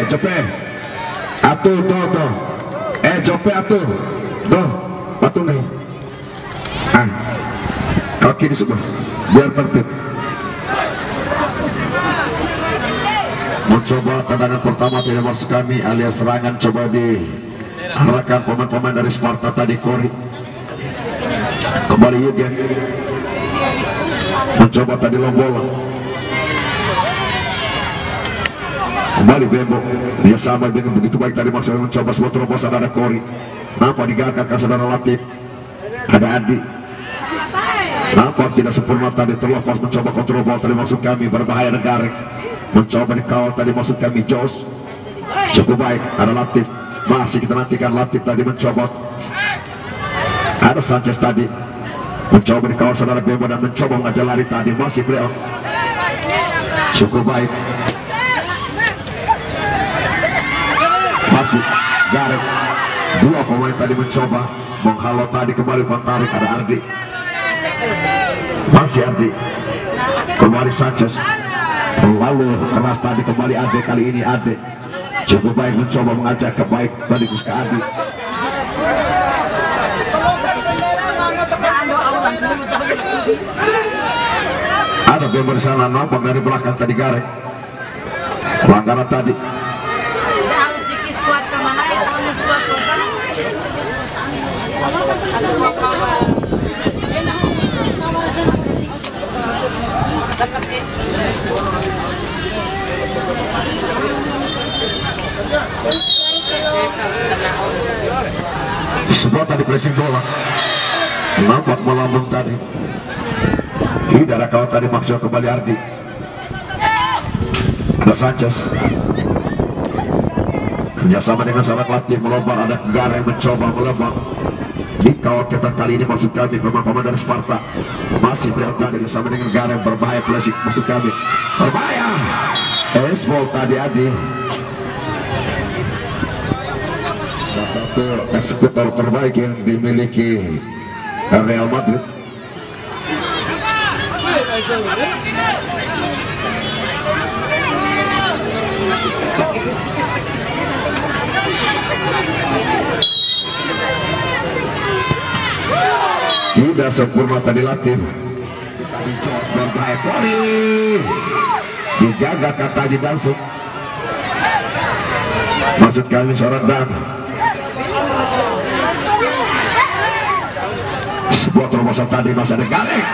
Jope atuh tuh Jope atuh doh patung nih kaki di sebelah biar tertib. Mencoba tendangan pertama tidak masuk kami alias serangan coba diarahkan pemain-pemain dari Sparta tadi. Kori kembali Yugen mencoba tadi bola kembali Bembo, dia sama dengan begitu baik tadi maksudnya mencoba sebuah terobosan. Ada Kori nampak digagalkan saudara Latif, ada Adi nampak tidak sempurna tadi terlepas mencoba kontrol bola tadi maksud kami berbahaya. Negara mencoba dikawal tadi maksud kami Jos cukup baik. Ada Latif, masih kita nantikan Latif tadi mencoba. Ada Sanchez tadi mencoba dikawal saudara Bembo dan mencoba mengajak lari tadi masih beliau cukup baik. Masih Garek, dua pemain tadi mencoba menghalau tadi kembali Pantarik. Ada Ardi, masih Ardi kembali Sanchez lalu keras tadi kembali Ade. Kali ini Ade cukup baik mencoba mengajak kebaik tadi ke Adi. Ada Bembo di sana nampak dari belakang tadi Garek pelanggaran tadi. Sebuah tadi pressing bola nampak melambung tadi, tidak ada kawan tadi maksud kembali Ardi. Ada Sanchez kerjasama dengan sahabat Latif melompat. Ada Gara yang mencoba melembang di kawat ketat kali ini maksud kami pemain-pemain dari Sparta masih berada bersama dengan Gara yang berbahaya. Flashing maksud kami berbahaya. Esbol tadi Adi satu eksekutor terbaik yang dimiliki Real Madrid. Tidak sempurna tadi Latif, berbahaya. Kori digagalkan tadi Dansuk maksud kami sorot dan sebuah terobosan tadi masih ada Garek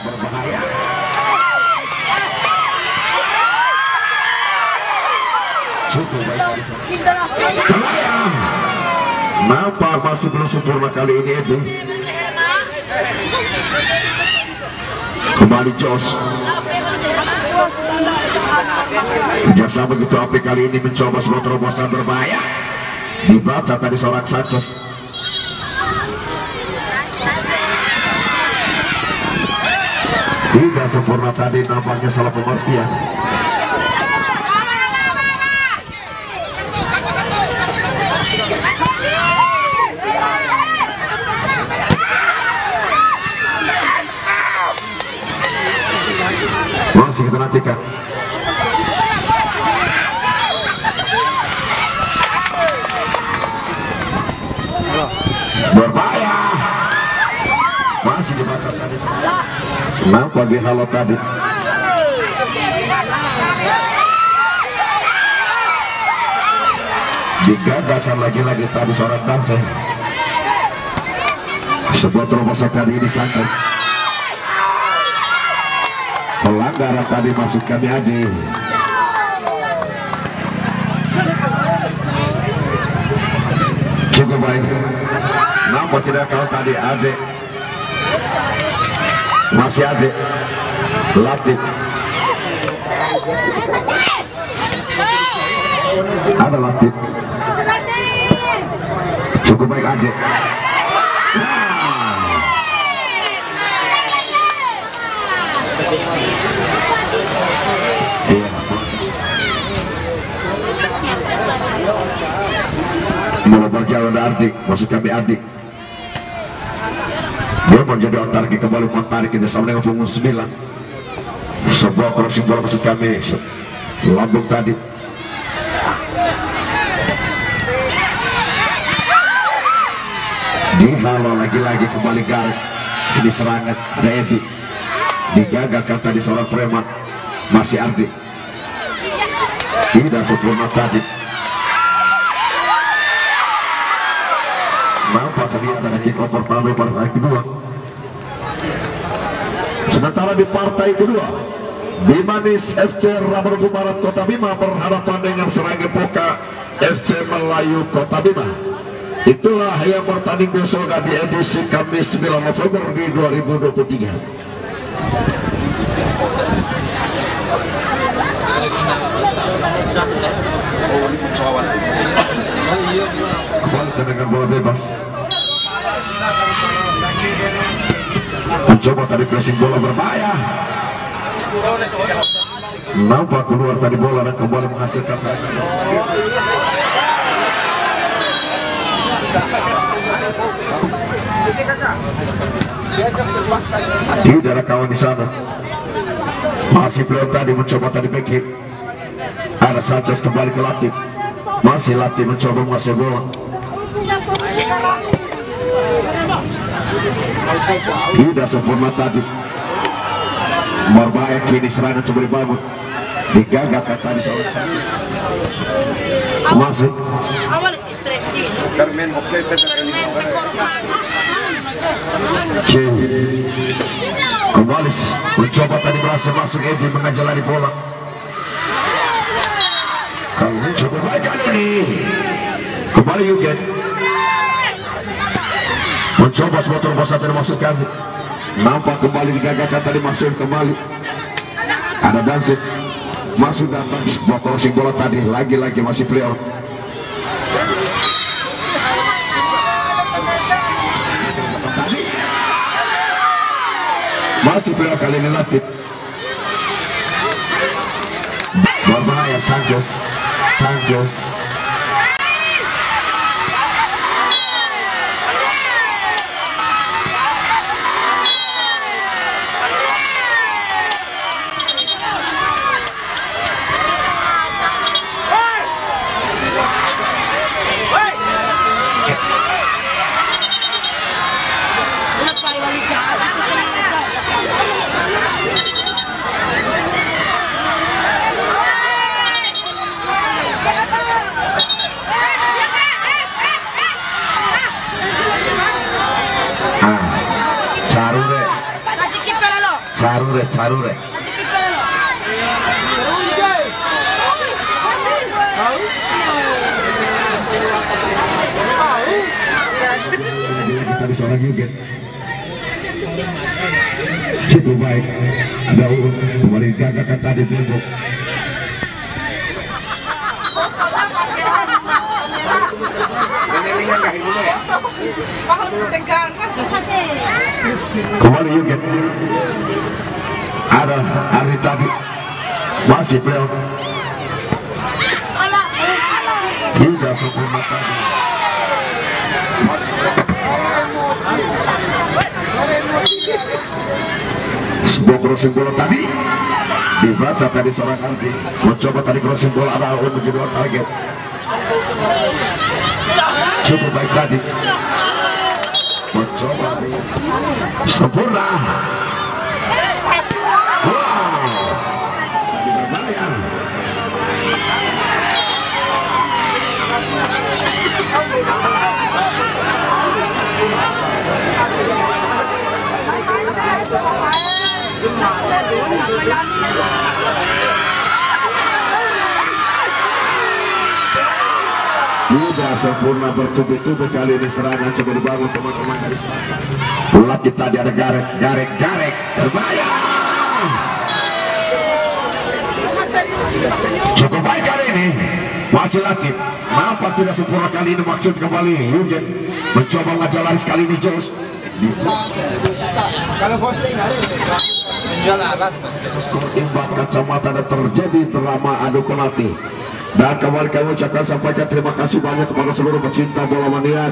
berbahaya. Cukup baik Kelayang nampak masih belum sempurna kali ini itu. Kembali Jos kerjasama begitu api kali ini mencoba sebuah terobosan berbahaya dibaca tadi seorang Sanchez. Tidak sempurna tadi nampaknya salah pengertian. Masih kita nantikan. Berbahaya. Masih dibaca tadi. Nampak di halo tadi. Digagalkan lagi-lagi tadi seorang Dansen. Sebuah terobosan kali ini Sanchez. Pelanggaran tadi maksud kami Adi. Cukup baik. Nampak tidak kalau tadi Ade. Masih Ade. Latif. Ada Latif. Cukup baik Ade. Mulai berjalan dari Ardi, maksud kami Adik. Dia menjadi otak kembali menarik kerjasama dengan punggung 9. Sebuah crossing bola maksud kami lambung tadi. Dihalau lagi-lagi kembali Garek. Ini serangan ada Edi. Digagalkan tadi seorang preman. Masih Ardi. Tidak sempurna tadi. Nampak tadi ada kick off pertama pada partai kedua. Sementara di partai kedua, Bimanis FC Rabarbu Barat Kota Bima berhadapan dengan Serangga Poka FC Melayu Kota Bima. Itulah yang bertanding besok di edisi Kamis 9 November di 2023. Kembali dengan bola bebas. Mencoba tadi pressing bola berbahaya. Nampak keluar tadi bola dan kembali menghasilkan tidak ada kawan di sana. Masih belum tadi mencoba tadi back hit. Ada Sanchez kembali ke Latif. Masih Latif mencoba menguasai bola. Tidak sempurna tadi. Berbahaya kini serangan coba dibangun. Digagalkan tadi seorang masuk. Kembali mencoba tadi berhasil masuk Edi mengajalani bola. Kali coba baik kali ini. Kembali Yugen. Mencoba sebuah terobosan tadi maksud kami. Nampak kembali digagalkan tadi masuk kembali. Ada Dansik. Masuk datang sebuah crossing bola tadi. Lagi-lagi masih Prior. Masih Prior kali ini Latif. Berbahaya Sanchez. Carure. Cukup baik. Ada urut kembali gagalkan tadi tembok. Kembali Yugen. Ada Ari tadi masih Prior. Tidak sempurna tadi. Sebuah crossing bola tadi dibaca tadi seorang Ardi. Mencoba tadi crossing bola ada untuk menjadi target. Cukup baik tadi. Mencoba sempurna. Sudah sempurna bertubi-tubi kali ini serangan coba dibangun teman-teman. Ulat kita ada Garek berbahaya. Cukup baik kali ini masih Latif. Nampak tidak sempurna kali ini maksud kembali Yugen mencoba ngajak lari kali ini Jos. Kalau posting skor imbang kacamata dan terjadi drama adu penalti. Dan kembali kami ucapkan sampaikan terima kasih banyak kepada seluruh pecinta bola mania.